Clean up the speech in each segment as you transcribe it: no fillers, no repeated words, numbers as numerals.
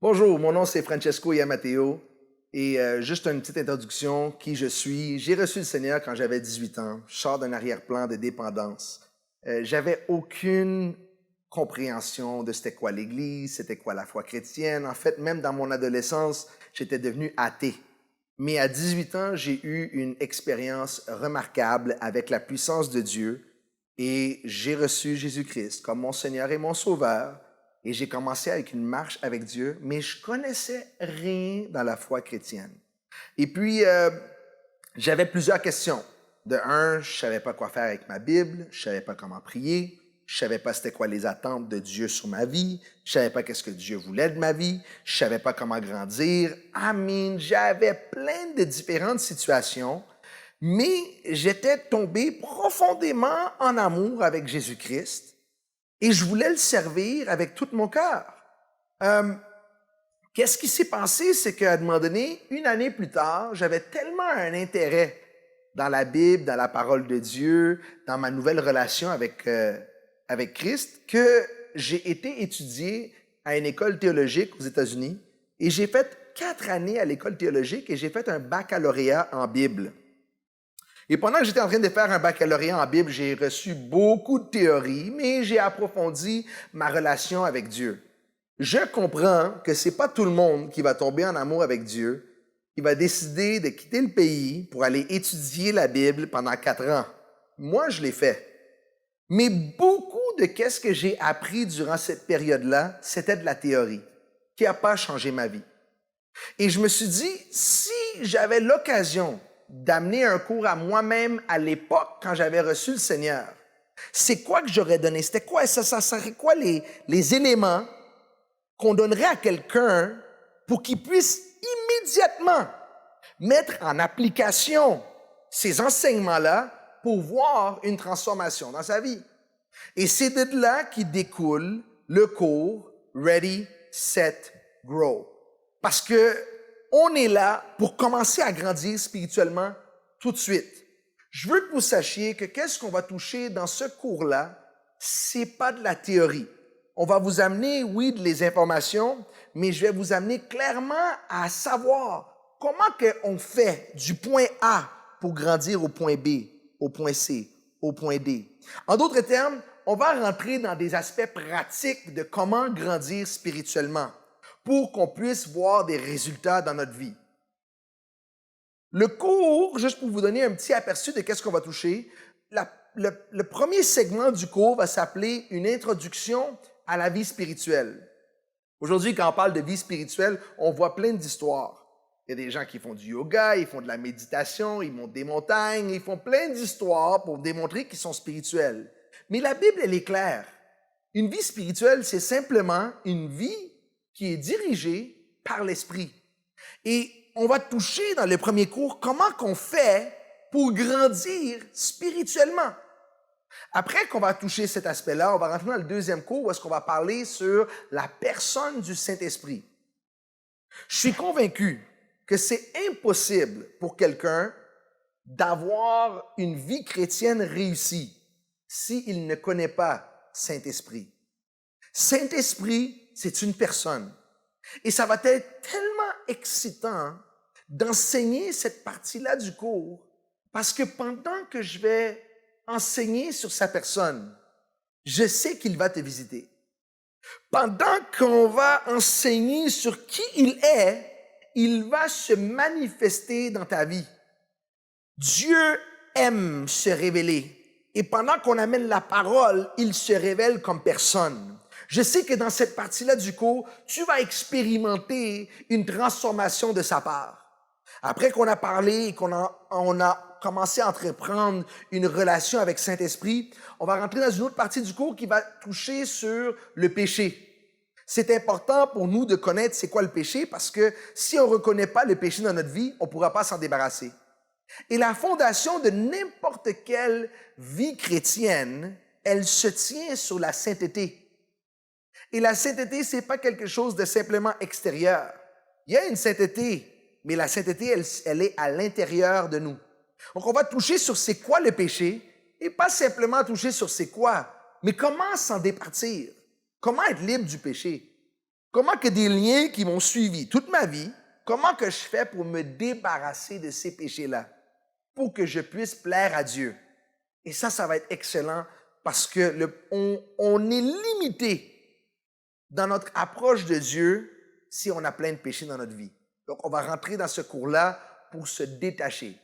Bonjour, mon nom c'est Francesco Yamateo et juste une petite introduction, qui je suis. J'ai reçu le Seigneur quand j'avais 18 ans. Je sors d'un arrière-plan de dépendance. J'avais aucune compréhension de c'était quoi l'Église, c'était quoi la foi chrétienne. En fait, même dans mon adolescence, j'étais devenu athée. Mais à 18 ans, j'ai eu une expérience remarquable avec la puissance de Dieu et j'ai reçu Jésus-Christ comme mon Seigneur et mon Sauveur. Et j'ai commencé avec une marche avec Dieu, mais je connaissais rien dans la foi chrétienne. Et puis, j'avais plusieurs questions. De un, je savais pas quoi faire avec ma Bible, je savais pas comment prier, je savais pas c'était quoi les attentes de Dieu sur ma vie, je savais pas qu'est-ce que Dieu voulait de ma vie, je savais pas comment grandir. J'avais plein de différentes situations, mais j'étais tombé profondément en amour avec Jésus-Christ. Et je voulais le servir avec tout mon cœur. Qu'est-ce qui s'est passé? C'est qu'à un moment donné, une année plus tard, j'avais tellement un intérêt dans la Bible, dans la parole de Dieu, dans ma nouvelle relation avec Christ, que j'ai été étudié à une école théologique aux États-Unis. Et j'ai fait 4 années à l'école théologique et j'ai fait un baccalauréat en Bible. Et pendant que j'étais en train de faire un baccalauréat en Bible, j'ai reçu beaucoup de théories, mais j'ai approfondi ma relation avec Dieu. Je comprends que c'est pas tout le monde qui va tomber en amour avec Dieu, qui va décider de quitter le pays pour aller étudier la Bible pendant 4 ans. Moi, je l'ai fait. Mais beaucoup de qu'est-ce que j'ai appris durant cette période-là, c'était de la théorie, qui n'a pas changé ma vie. Et je me suis dit, si j'avais l'occasion d'amener un cours à moi-même à l'époque quand j'avais reçu le Seigneur, c'est quoi que j'aurais donné? C'était quoi? Ça serait quoi les éléments qu'on donnerait à quelqu'un pour qu'il puisse immédiatement mettre en application ces enseignements-là pour voir une transformation dans sa vie? Et c'est de là qui découle le cours Ready, Set, Grow. Parce que on est là pour commencer à grandir spirituellement tout de suite. Je veux que vous sachiez que qu'est-ce qu'on va toucher dans ce cours-là, c'est pas de la théorie. On va vous amener, oui, des informations, mais je vais vous amener clairement à savoir comment on fait du point A pour grandir au point B, au point C, au point D. En d'autres termes, on va rentrer dans des aspects pratiques de comment grandir spirituellement, pour qu'on puisse voir des résultats dans notre vie. Le cours, juste pour vous donner un petit aperçu de qu'est-ce qu'on va toucher, le premier segment du cours va s'appeler une introduction à la vie spirituelle. Aujourd'hui, quand on parle de vie spirituelle, on voit plein d'histoires. Il y a des gens qui font du yoga, ils font de la méditation, ils montent des montagnes, ils font plein d'histoires pour démontrer qu'ils sont spirituels. Mais la Bible, elle est claire. Une vie spirituelle, c'est simplement une vie qui est dirigé par l'Esprit. Et on va toucher dans le premier cours comment qu'on fait pour grandir spirituellement. Après qu'on va toucher cet aspect-là, on va rentrer dans le deuxième cours où est-ce qu'on va parler sur la personne du Saint-Esprit. Je suis convaincu que c'est impossible pour quelqu'un d'avoir une vie chrétienne réussie s'il ne connaît pas Saint-Esprit. Saint-Esprit, c'est une personne. Et ça va être tellement excitant d'enseigner cette partie-là du cours parce que pendant que je vais enseigner sur sa personne, je sais qu'il va te visiter. Pendant qu'on va enseigner sur qui il va se manifester dans ta vie. Dieu aime se révéler. Et pendant qu'on amène la parole, il se révèle comme personne. Je sais que dans cette partie-là du cours, tu vas expérimenter une transformation de sa part. Après qu'on a parlé et qu'on a commencé à entreprendre une relation avec Saint-Esprit, on va rentrer dans une autre partie du cours qui va toucher sur le péché. C'est important pour nous de connaître c'est quoi le péché parce que si on ne reconnaît pas le péché dans notre vie, on ne pourra pas s'en débarrasser. Et la fondation de n'importe quelle vie chrétienne, elle se tient sur la sainteté. Et la sainteté, c'est pas quelque chose de simplement extérieur. Il y a une sainteté, mais la sainteté, elle est à l'intérieur de nous. Donc, on va toucher sur c'est quoi le péché et pas simplement toucher sur c'est quoi, mais comment s'en départir, comment être libre du péché. Comment que des liens qui m'ont suivi toute ma vie, comment que je fais pour me débarrasser de ces péchés-là, pour que je puisse plaire à Dieu? Et ça va être excellent parce que on est limité dans notre approche de Dieu si on a plein de péchés dans notre vie. Donc, on va rentrer dans ce cours-là pour se détacher.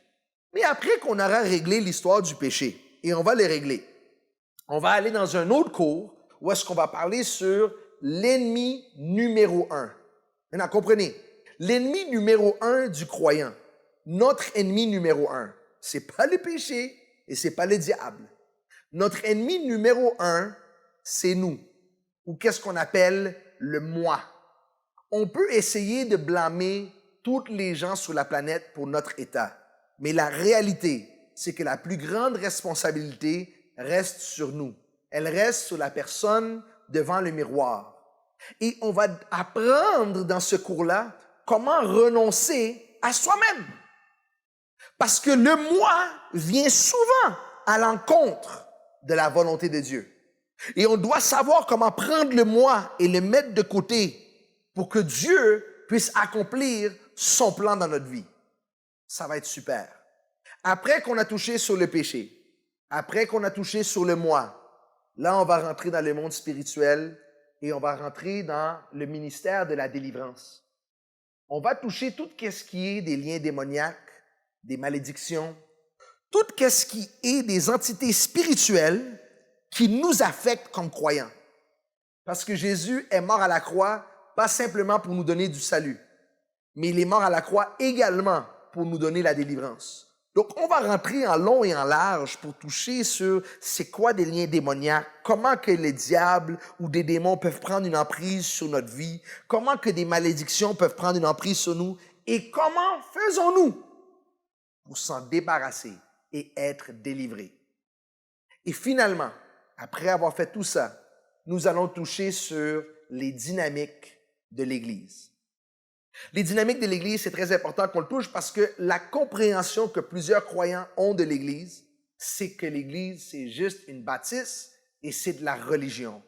Mais après qu'on aura réglé l'histoire du péché, et on va le régler, on va aller dans un autre cours où est-ce qu'on va parler sur l'ennemi numéro 1. Maintenant, comprenez, l'ennemi numéro 1 du croyant, notre ennemi numéro 1, c'est pas le péché et c'est pas le diable. Notre ennemi numéro 1, c'est nous, ou qu'est-ce qu'on appelle le moi. On peut essayer de blâmer tous les gens sur la planète pour notre état, mais la réalité, c'est que la plus grande responsabilité reste sur nous. Elle reste sur la personne devant le miroir. Et on va apprendre dans ce cours-là comment renoncer à soi-même. Parce que le moi vient souvent à l'encontre de la volonté de Dieu. Et on doit savoir comment prendre le moi et le mettre de côté pour que Dieu puisse accomplir son plan dans notre vie. Ça va être super. Après qu'on a touché sur le péché, après qu'on a touché sur le moi, là, on va rentrer dans le monde spirituel et on va rentrer dans le ministère de la délivrance. On va toucher tout ce qui est des liens démoniaques, des malédictions, tout ce qui est des entités spirituelles qui nous affectent comme croyants. Parce que Jésus est mort à la croix, pas simplement pour nous donner du salut, mais il est mort à la croix également pour nous donner la délivrance. Donc, on va rentrer en long et en large pour toucher sur c'est quoi des liens démoniaques, comment que les diables ou des démons peuvent prendre une emprise sur notre vie, comment que des malédictions peuvent prendre une emprise sur nous et comment faisons-nous pour s'en débarrasser et être délivrés. Et finalement, après avoir fait tout ça, nous allons toucher sur les dynamiques de l'Église. Les dynamiques de l'Église, c'est très important qu'on le touche parce que la compréhension que plusieurs croyants ont de l'Église, c'est que l'Église, c'est juste une bâtisse et c'est de la religion.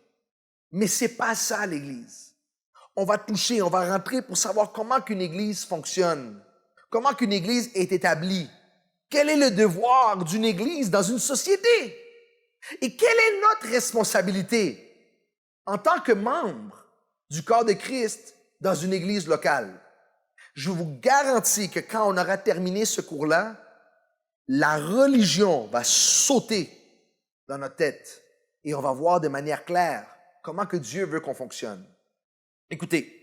Mais c'est pas ça, l'Église. On va toucher, on va rentrer pour savoir comment qu'une Église fonctionne, comment qu'une Église est établie, quel est le devoir d'une Église dans une société et quelle est notre responsabilité en tant que membre du corps de Christ dans une église locale. Je vous garantis que quand on aura terminé ce cours-là, la religion va sauter dans notre tête et on va voir de manière claire comment que Dieu veut qu'on fonctionne. Écoutez,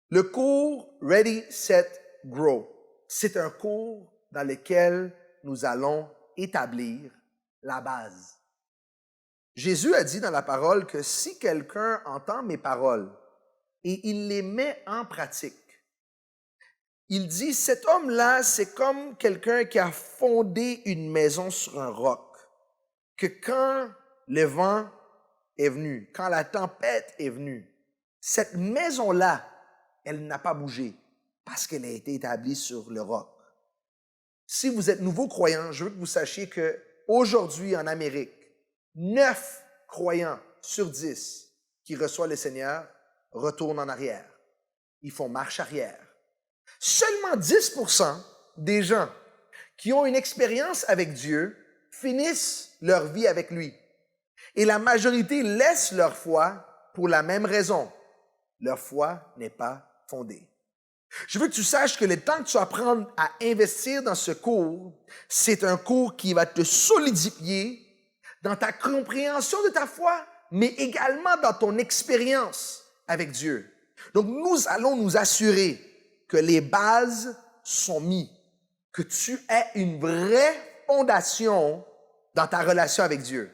le cours Ready, Set, Grow, c'est un cours dans lequel nous allons établir la base. Jésus a dit dans la parole que si quelqu'un entend mes paroles et il les met en pratique, il dit, cet homme-là, c'est comme quelqu'un qui a fondé une maison sur un roc, que quand le vent est venu, quand la tempête est venue, cette maison-là, elle n'a pas bougé parce qu'elle a été établie sur le roc. Si vous êtes nouveau croyant, je veux que vous sachiez qu'aujourd'hui en Amérique, 9 croyants sur 10 qui reçoivent le Seigneur retournent en arrière. Ils font marche arrière. Seulement 10% des gens qui ont une expérience avec Dieu finissent leur vie avec lui. Et la majorité laisse leur foi pour la même raison. Leur foi n'est pas fondée. Je veux que tu saches que le temps que tu vas prendre à investir dans ce cours, c'est un cours qui va te solidifier dans ta compréhension de ta foi, mais également dans ton expérience avec Dieu. Donc, nous allons nous assurer que les bases sont mises, que tu aies une vraie fondation dans ta relation avec Dieu.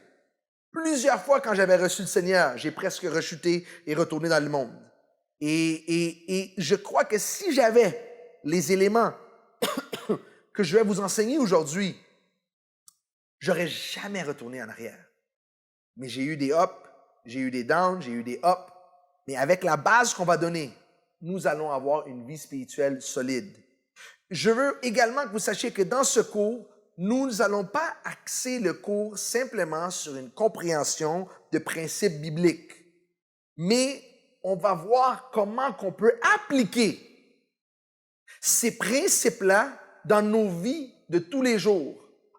Plusieurs fois, quand j'avais reçu le Seigneur, j'ai presque rechuté et retourné dans le monde. Et je crois que si j'avais les éléments que je vais vous enseigner aujourd'hui, j'aurais jamais retourné en arrière. Mais j'ai eu des ups, j'ai eu des downs, j'ai eu des ups. Mais avec la base qu'on va donner, nous allons avoir une vie spirituelle solide. Je veux également que vous sachiez que dans ce cours, nous n'allons pas axer le cours simplement sur une compréhension de principes bibliques. Mais on va voir comment qu'on peut appliquer ces principes-là dans nos vies de tous les jours.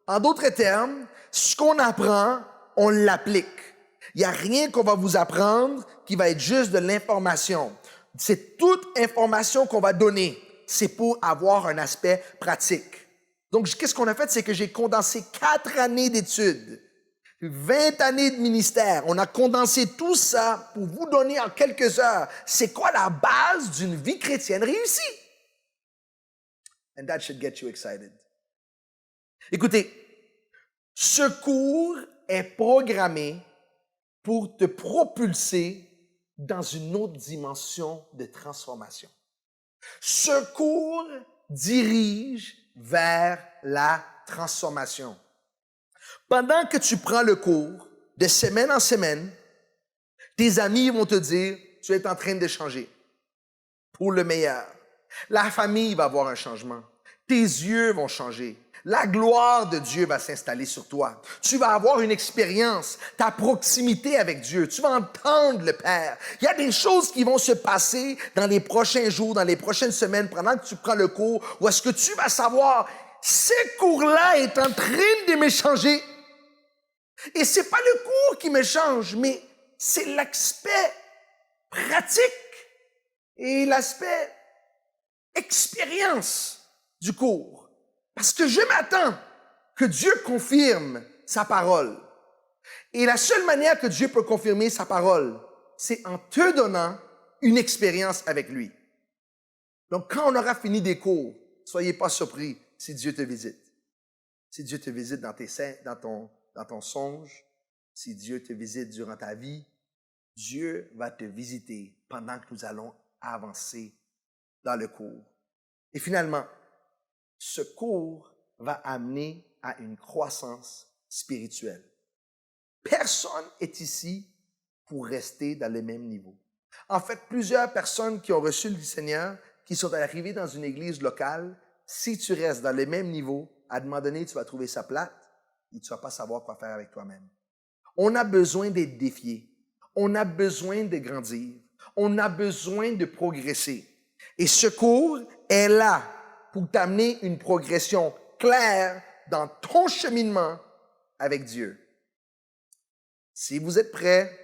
En d'autres termes, ce qu'on apprend, on l'applique. Il n'y a rien qu'on va vous apprendre qui va être juste de l'information. C'est toute information qu'on va donner. C'est pour avoir un aspect pratique. Donc, qu'est-ce qu'on a fait? C'est que j'ai condensé 4 années d'études, 20 années de ministère. On a condensé tout ça pour vous donner en quelques heures. C'est quoi la base d'une vie chrétienne réussie? And that should get you excited. Écoutez, ce cours est programmé pour te propulser dans une autre dimension de transformation. Ce cours dirige vers la transformation. Pendant que tu prends le cours, de semaine en semaine, tes amis vont te dire, tu es en train de changer pour le meilleur. La famille va avoir un changement. Tes yeux vont changer. La gloire de Dieu va s'installer sur toi. Tu vas avoir une expérience, ta proximité avec Dieu. Tu vas entendre le Père. Il y a des choses qui vont se passer dans les prochains jours, dans les prochaines semaines, pendant que tu prends le cours, où est-ce que tu vas savoir, ce cours-là est en train de me changer. Et c'est pas le cours qui me change, mais c'est l'aspect pratique et l'aspect expérience du cours. Parce que je m'attends que Dieu confirme sa parole. Et la seule manière que Dieu peut confirmer sa parole, c'est en te donnant une expérience avec lui. Donc, quand on aura fini des cours, soyez pas surpris si Dieu te visite. Si Dieu te visite dans ton songe, si Dieu te visite durant ta vie, Dieu va te visiter pendant que nous allons avancer dans le cours. Et finalement, ce cours va amener à une croissance spirituelle. Personne n'est ici pour rester dans le même niveau. En fait, plusieurs personnes qui ont reçu le Seigneur, qui sont arrivées dans une église locale, si tu restes dans le même niveau, à un moment donné, tu vas trouver ça plate et tu ne vas pas savoir quoi faire avec toi-même. On a besoin d'être défiés. On a besoin de grandir. On a besoin de progresser. Et ce cours est là pour t'amener une progression claire dans ton cheminement avec Dieu. Si vous êtes prêts,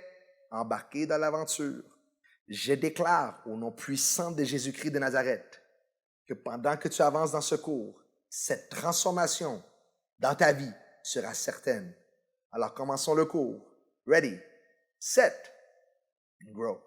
embarquez dans l'aventure. Je déclare au nom puissant de Jésus-Christ de Nazareth que pendant que tu avances dans ce cours, cette transformation dans ta vie sera certaine. Alors commençons le cours. Ready, set, and grow.